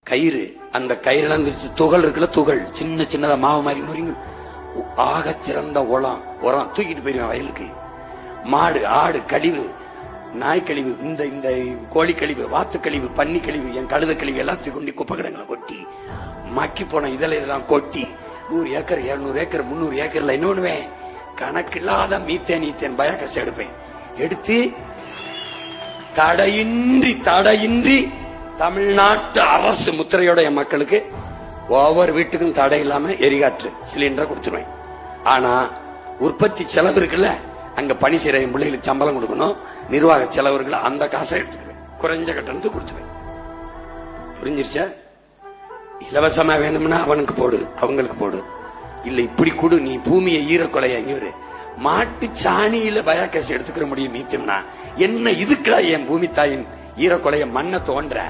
கயிறு, அந்த கயிறுலாம் துகள் இருக்குல்ல, துகள் சின்ன சின்னதா மாவு மாதிரி நொறிங்க. ஆக சிறந்த உரம் தூக்கிட்டு போயிருவேன் வயலுக்கு. மாடு ஆடு கழிவு, நாய் கழிவு, இந்த கோழி கழிவு, வாத்து கழிவு, பன்னி கழிவு, என் கழுத கழிவு எல்லாத்தையும் கொண்டு குப்பை கிடங்களை கொட்டி மக்கி போன இதெல்லாம் கொட்டி 100 ஏக்கர் 200 ஏக்கர் 300 ஏக்கர்ல என்ன பண்ணுவேன், கணக்கில்லாத மீத்தேன் பயோகேஸ் எடுப்பேன். எடுத்து தடையின்றி தமிழ்நாட்டு அரசு முத்திரையோட என் மக்களுக்கு ஒவ்வொரு வீட்டுக்கும் தடை இல்லாம எரிகாற்று சிலிண்டரை கொடுத்துருவேன். ஆனா உற்பத்தி செலவு இருக்குல்ல, அங்க பணி செய்யற என் பிள்ளைகளுக்கு சம்பளம் கொடுக்கணும், நிர்வாக செலவு இருக்குல்ல, அந்த காசை எடுத்துக்குவேன், குறைஞ்ச கட்டணத்துக்கு கொடுத்துருவேன். புரிஞ்சிருச்சா? இலவசமா வேணும்னா அவனுக்கு போடு, அவங்களுக்கு போடு. இல்ல இப்படி கொடு, நீ பூமியை ஈரக்கொலைய மாட்டு சாணியில பயோகேஸ் எடுத்துக்கிற முடியும் மீத்தம்னா என்ன? இதுக்குடா என் பூமி தாயின் ஈரக்கொலைய மண்ணை தோன்ற